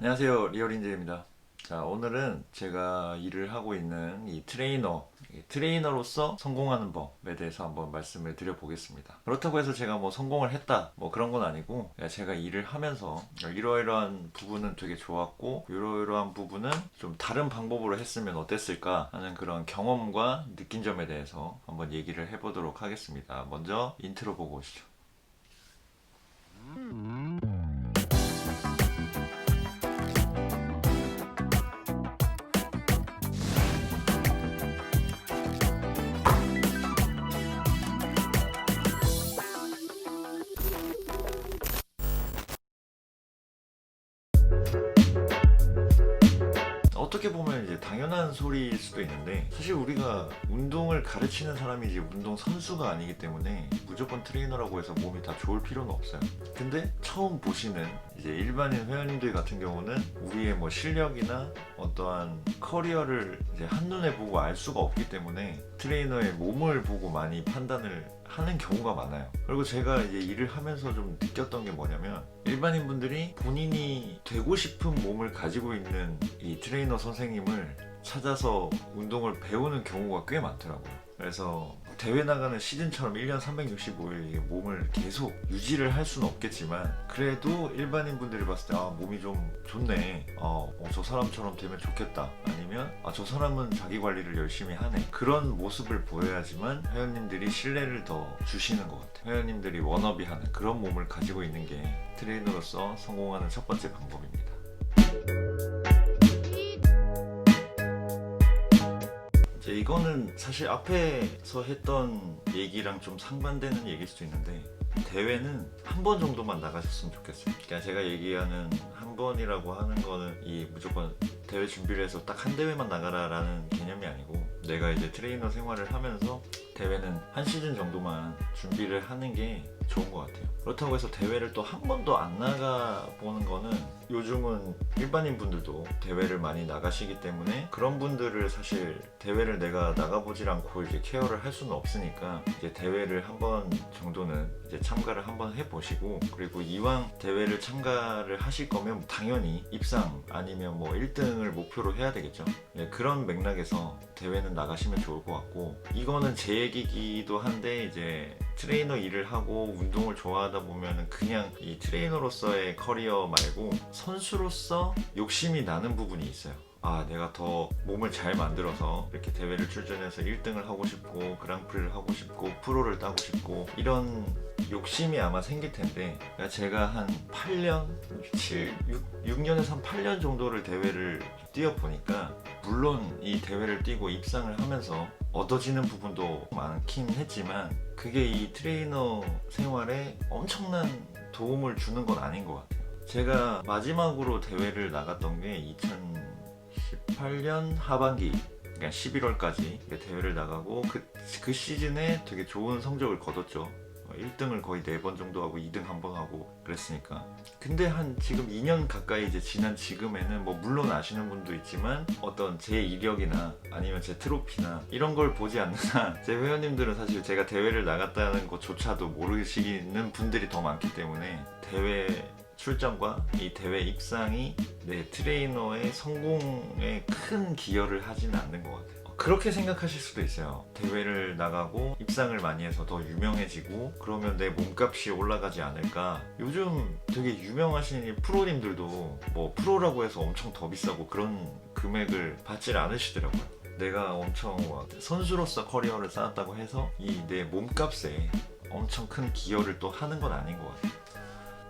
안녕하세요, 리얼인재입니다. 자, 오늘은 제가 일을 하고 있는 이 트레이너로서 성공하는 법에 대해서 한번 말씀을 드려보겠습니다. 그렇다고 해서 제가 뭐 성공을 했다, 뭐 그런 건 아니고, 제가 일을 하면서 이러이러한 부분은 되게 좋았고, 이러이러한 부분은 좀 다른 방법으로 했으면 어땠을까 하는 그런 경험과 느낀 점에 대해서 한번 얘기를 해보도록 하겠습니다. 먼저 인트로 보고 오시죠. 어떻게 보면 이제 당연한 소리일 수도 있는데, 사실 우리가 운동을 가르치는 사람이지 운동 선수가 아니기 때문에 무조건 트레이너라고 해서 몸이 다 좋을 필요는 없어요. 근데 처음 보시는 이제 일반인 회원님들 같은 경우는 우리의 뭐 실력이나 어떠한 커리어를 이제 한눈에 보고 알 수가 없기 때문에 트레이너의 몸을 보고 많이 판단을 하는 경우가 많아요. 그리고 제가 이제 일을 하면서 좀 느꼈던 게 뭐냐면, 일반인 분들이 본인이 되고 싶은 몸을 가지고 있는 이 트레이너 선생님을 찾아서 운동을 배우는 경우가 꽤 많더라고요. 그래서 대회 나가는 시즌처럼 1년 365일 몸을 계속 유지를 할 수는 없겠지만, 그래도 일반인 분들이 봤을 때 몸이 좀 좋네, 저 사람처럼 되면 좋겠다, 아니면 저 사람은 자기 관리를 열심히 하네, 그런 모습을 보여야지만 회원님들이 신뢰를 더 주시는 것 같아요. 회원님들이 워너비 하는 그런 몸을 가지고 있는 게 트레이너로서 성공하는 첫 번째 방법입니다. 이거는 사실 앞에서 했던 얘기랑 좀 상반되는 얘기일 수도 있는데, 대회는 한 번 정도만 나가셨으면 좋겠어요. 그러니까 제가 얘기하는 한 번이라고 하는 거는 이 무조건 대회 준비를 해서 딱 한 대회만 나가라라는 개념이 아니고, 내가 이제 트레이너 생활을 하면서 대회는 한 시즌 정도만 준비를 하는 게 좋은 것 같아요. 그렇다고 해서 대회를 또 한 번도 안 나가보는 거는, 요즘은 일반인 분들도 대회를 많이 나가시기 때문에 그런 분들을 사실 대회를 내가 나가보질 않고 이제 케어를 할 수는 없으니까, 이제 대회를 한 번 정도는 이제 참가를 한번 해보시고, 그리고 이왕 대회를 참가를 하실 거면 당연히 입상 아니면 뭐 1등을 목표로 해야 되겠죠. 그런 맥락에서 대회는 나가시면 좋을 것 같고, 이거는 제 얘기기도 한데, 이제 트레이너 일을 하고 운동을 좋아하다 보면 그냥 이 트레이너로서의 커리어 말고 선수로서 욕심이 나는 부분이 있어요. 내가 더 몸을 잘 만들어서 이렇게 대회를 출전해서 1등을 하고 싶고, 그랑프리를 하고 싶고, 프로를 따고 싶고, 이런 욕심이 아마 생길 텐데, 제가 한 8년, 6년에서 한 8년 정도를 대회를 뛰어보니까, 물론 이 대회를 뛰고 입상을 하면서 얻어지는 부분도 많긴 했지만, 그게 이 트레이너 생활에 엄청난 도움을 주는 건 아닌 것 같아요. 제가 마지막으로 대회를 나갔던 게 2018년 하반기, 그러니까 11월까지 대회를 나가고, 그 시즌에 되게 좋은 성적을 거뒀죠. 1등을 거의 4번 정도 하고 2등 한 번 하고 그랬으니까. 근데 한 지금 2년 가까이 이제 지난 지금에는, 뭐 물론 아시는 분도 있지만 어떤 제 이력이나 아니면 제 트로피나 이런 걸 보지 않는 한, 제 회원님들은 사실 제가 대회를 나갔다는 것조차도 모르시는 분들이 더 많기 때문에, 대회 출전과 이 대회 입상이 내 트레이너의 성공에 큰 기여를 하지는 않는 것 같아요. 그렇게 생각하실 수도 있어요. 대회를 나가고 입상을 많이 해서 더 유명해지고 그러면 내 몸값이 올라가지 않을까. 요즘 되게 유명하신 프로님들도 뭐 프로라고 해서 엄청 더 비싸고 그런 금액을 받질 않으시더라고요. 내가 엄청 선수로서 커리어를 쌓았다고 해서 이 내 몸값에 엄청 큰 기여를 또 하는 건 아닌 것 같아요.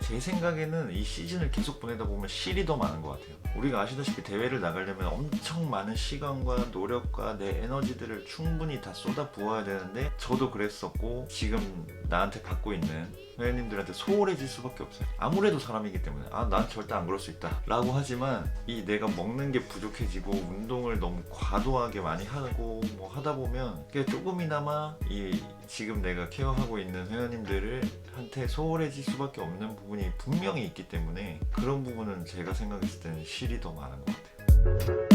제 생각에는 이 시즌을 계속 보내다 보면 실이 더 많은 것 같아요. 우리가 아시다시피 대회를 나가려면 엄청 많은 시간과 노력과 내 에너지들을 충분히 다 쏟아 부어야 되는데, 저도 그랬었고 지금 나한테 받고 있는 회원님들한테 소홀해질 수밖에 없어요. 아무래도 사람이기 때문에 난 절대 안 그럴 수 있다 라고 하지만, 이 내가 먹는 게 부족해지고 운동을 너무 과도하게 많이 하고 뭐 하다 보면 조금이나마 이 지금 내가 케어하고 있는 회원님들을 한테 소홀해질 수밖에 없는 부분이 분명히 있기 때문에, 그런 부분은 제가 생각했을 때는 실이 더 많은 것 같아요.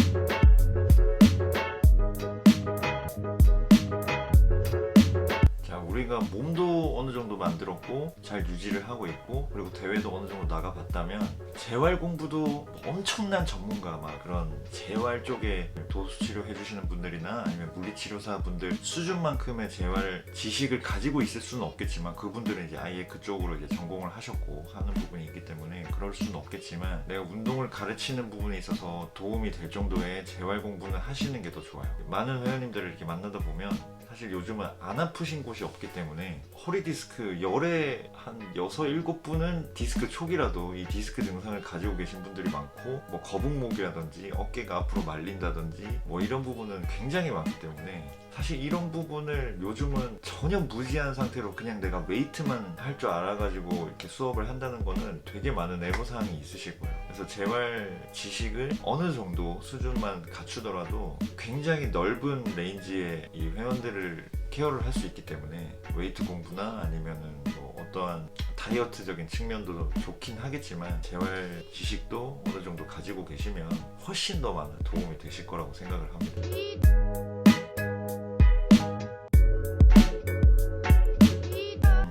자, 우리 우리가 몸도 어느 정도 만들었고 잘 유지를 하고 있고 그리고 대회도 어느 정도 나가봤다면 재활 공부도 엄청난 전문가 막 그런 재활 쪽에 도수치료 해주시는 분들이나 아니면 물리치료사 분들 수준만큼의 재활 지식을 가지고 있을 수는 없겠지만 그분들은 이제 아예 그쪽으로 이제 전공을 하셨고 하는 부분이 있기 때문에 그럴 수는 없겠지만 내가 운동을 가르치는 부분에 있어서 도움이 될 정도의 재활 공부는 하시는 게 더 좋아요. 많은 회원님들을 이렇게 만나다 보면 사실 요즘은 안 아프신 곳이 없기 때문에 허리 디스크 열에 한 6, 7분은 디스크 초기라도 이 디스크 증상을 가지고 계신 분들이 많고 뭐 거북목이라든지 어깨가 앞으로 말린다든지 뭐 이런 부분은 굉장히 많기 때문에 사실 이런 부분을 요즘은 전혀 무지한 상태로 그냥 내가 웨이트만 할 줄 알아가지고 이렇게 수업을 한다는 거는 되게 많은 애로사항이 있으실 거예요. 그래서 재활 지식을 어느 정도 수준만 갖추더라도 굉장히 넓은 레인지의 이 회원들을 케어를 할 수 있기 때문에 웨이트 공부나 아니면은 뭐 어떠한 다이어트적인 측면도 좋긴 하겠지만 재활 지식도 어느 정도 가지고 계시면 훨씬 더 많은 도움이 되실 거라고 생각을 합니다.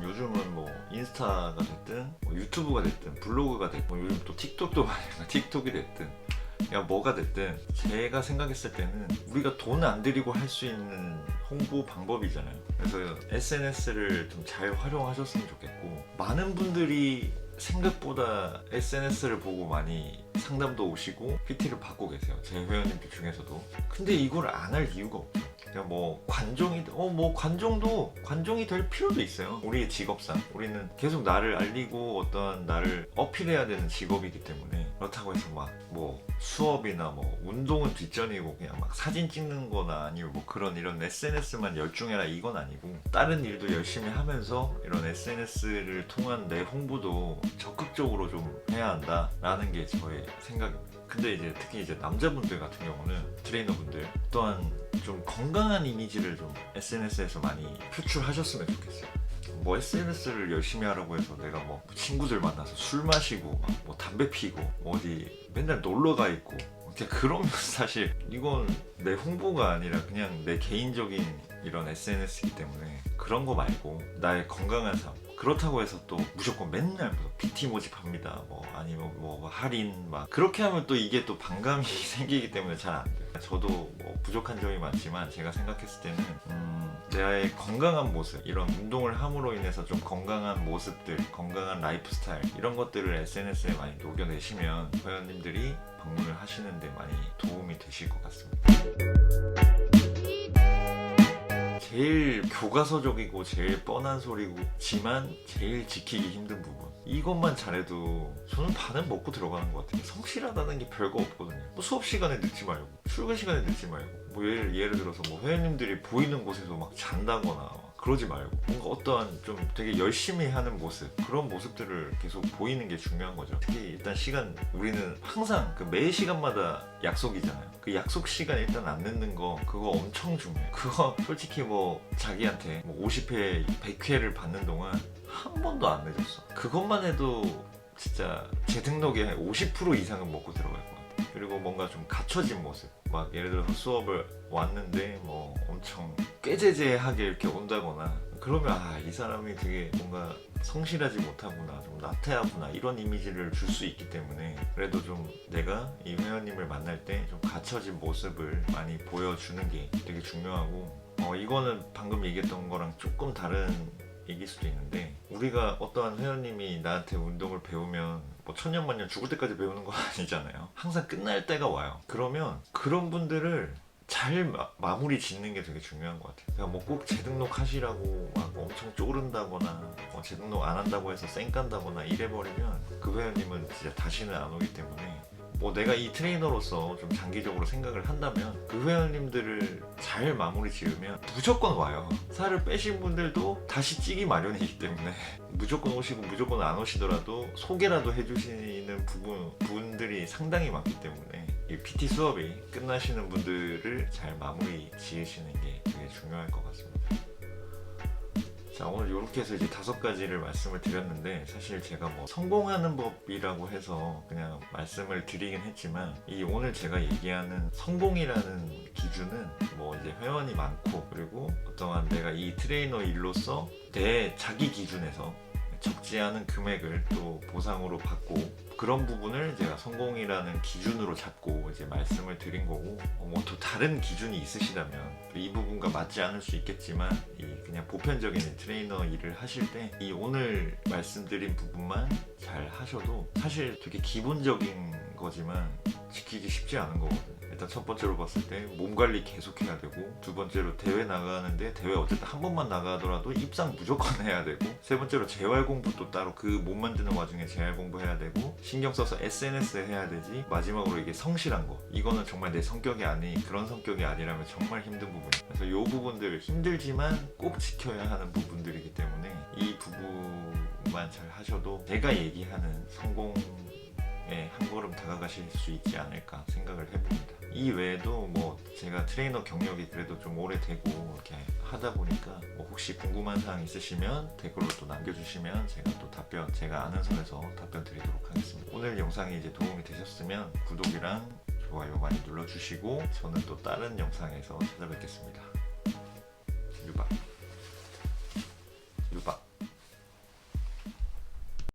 요즘은 뭐 인스타가 됐든 뭐 유튜브가 됐든 블로그가 됐든 뭐 요즘 또 틱톡도 많이 틱톡이 됐든 야 뭐가 됐든 제가 생각했을 때는 우리가 돈 안 들이고 할 수 있는 홍보 방법이잖아요. 그래서 SNS를 좀 잘 활용하셨으면 좋겠고 많은 분들이 생각보다 SNS를 보고 많이 상담도 오시고 PT를 받고 계세요. 제 회원님들 중에서도. 근데 이걸 안 할 이유가 없죠. 그냥 뭐 관종이 뭐 관종이 될 필요도 있어요. 우리의 직업상 우리는 계속 나를 알리고 어떤 나를 어필해야 되는 직업이기 때문에 그렇다고 해서 막 뭐 수업이나 뭐 운동은 뒷전이고 그냥 막 사진 찍는 거나 아니면 뭐 그런 이런 SNS만 열중해라 이건 아니고 다른 일도 열심히 하면서 이런 SNS를 통한 내 홍보도 적극적으로 좀 해야 한다라는 게 저의 생각입니다. 근데 이제 특히 이제 남자분들 같은 경우는 트레이너분들 또한 좀 건강한 이미지를 좀 SNS에서 많이 표출하셨으면 좋겠어요. 뭐 SNS를 열심히 하라고 해서 내가 뭐 친구들 만나서 술 마시고 뭐 담배 피고 뭐 어디 맨날 놀러 가 있고 그러면 사실 이건 내 홍보가 아니라 그냥 내 개인적인 이런 SNS이기 때문에 그런 거 말고 나의 건강한 삶 그렇다고 해서 또 무조건 맨날 뭐 PT 모집합니다 뭐 아니면 뭐 할인 막 그렇게 하면 또 이게 또 반감이 생기기 때문에 잘 안 돼요. 저도 뭐 부족한 점이 많지만 제가 생각했을 때는 나의 건강한 모습 이런 운동을 함으로 인해서 좀 건강한 모습들 건강한 라이프 스타일 이런 것들을 SNS에 많이 녹여내시면 회원님들이 방문을 하시는데 많이 도움이 되실 것 같습니다. 제일 교과서적이고 제일 뻔한 소리지만 제일 지키기 힘든 부분 이것만 잘해도 저는 반은 먹고 들어가는 것 같아요. 성실하다는 게 별거 없거든요. 뭐 수업 시간에 늦지 말고 출근 시간에 늦지 말고 뭐 예를 들어서 뭐 회원님들이 보이는 곳에서 막 잔다거나 그러지 말고 뭔가 어떠한 좀 되게 열심히 하는 모습 그런 모습들을 계속 보이는 게 중요한 거죠. 특히 일단 시간 우리는 항상 그 매 시간마다 약속이잖아요. 그 약속 시간 일단 안 늦는 거 그거 엄청 중요해요. 그거 솔직히 뭐 자기한테 뭐 50회 100회를 받는 동안 한 번도 안 늦었어. 그것만 해도 진짜 제 등록의 50% 이상은 먹고 들어갈 것 같아요. 그리고 뭔가 좀 갖춰진 모습 막 예를 들어서 수업을 왔는데 뭐 엄청 꾀재재하게 이렇게 온다거나 그러면 이 사람이 되게 뭔가 성실하지 못하구나 좀 나태하구나 이런 이미지를 줄 수 있기 때문에 그래도 좀 내가 이 회원님을 만날 때 좀 갖춰진 모습을 많이 보여주는 게 되게 중요하고 이거는 방금 얘기했던 거랑 조금 다른 얘기일 수도 있는데 우리가 어떠한 회원님이 나한테 운동을 배우면 뭐 천년만년 죽을 때까지 배우는 거 아니잖아요. 항상 끝날 때가 와요. 그러면 그런 분들을 잘 마무리 짓는 게 되게 중요한 것 같아요. 그러니까 뭐 꼭 재등록 하시라고 막 엄청 쪼른다거나 재등록 안 한다고 해서 쌩깐다거나 이래버리면 그 회원님은 진짜 다시는 안 오기 때문에 뭐 내가 이 트레이너로서 좀 장기적으로 생각을 한다면 그 회원님들을 잘 마무리 지으면 무조건 와요. 살을 빼신 분들도 다시 찌기 마련이기 때문에 무조건 오시고 무조건 안 오시더라도 소개라도 해주시는 분들이 상당히 많기 때문에 이 PT 수업이 끝나시는 분들을 잘 마무리 지으시는 게 되게 중요할 것 같습니다. 자, 오늘 이렇게 해서 이제 5가지를 말씀을 드렸는데, 사실 제가 뭐 성공하는 법이라고 해서 그냥 말씀을 드리긴 했지만, 이 오늘 제가 얘기하는 성공이라는 기준은 뭐 이제 회원이 많고, 그리고 어떠한 내가 이 트레이너 일로서 내 자기 기준에서 적지 않은 금액을 또 보상으로 받고, 그런 부분을 제가 성공이라는 기준으로 잡고 이제 말씀을 드린 거고, 뭐 또 다른 기준이 있으시다면 이 부분과 맞지 않을 수 있겠지만, 이 그냥 보편적인 트레이너 일을 하실 때 이 오늘 말씀드린 부분만 잘 하셔도 사실 되게 기본적인 거지만 지키기 쉽지 않은 거거든요. 일단 첫 번째로 봤을 때 몸 관리 계속 해야 되고, 두 번째로 대회 나가는데 대회 어쨌든 한 번만 나가더라도 입상 무조건 해야 되고, 세 번째로 재활 공부도 따로 그 몸 만드는 와중에 재활 공부해야 되고, 신경 써서 SNS 해야 되지, 마지막으로 이게 성실한 거, 이거는 정말 내 성격이 아니, 그런 성격이 아니라면 정말 힘든 부분이에요. 그래서 이 부분들 힘들지만 꼭 지켜야 하는 부분들이기 때문에 이 부분만 잘 하셔도 제가 얘기하는 성공 한 걸음 다가가실 수 있지 않을까 생각을 해봅니다. 이 외에도 뭐 제가 트레이너 경력이 그래도 좀 오래되고 이렇게 하다 보니까 뭐 혹시 궁금한 사항 있으시면 댓글로 또 남겨주시면 제가 또 답변, 제가 아는 선에서 답변 드리도록 하겠습니다. 오늘 영상이 이제 도움이 되셨으면 구독이랑 좋아요 많이 눌러주시고, 저는 또 다른 영상에서 찾아뵙겠습니다.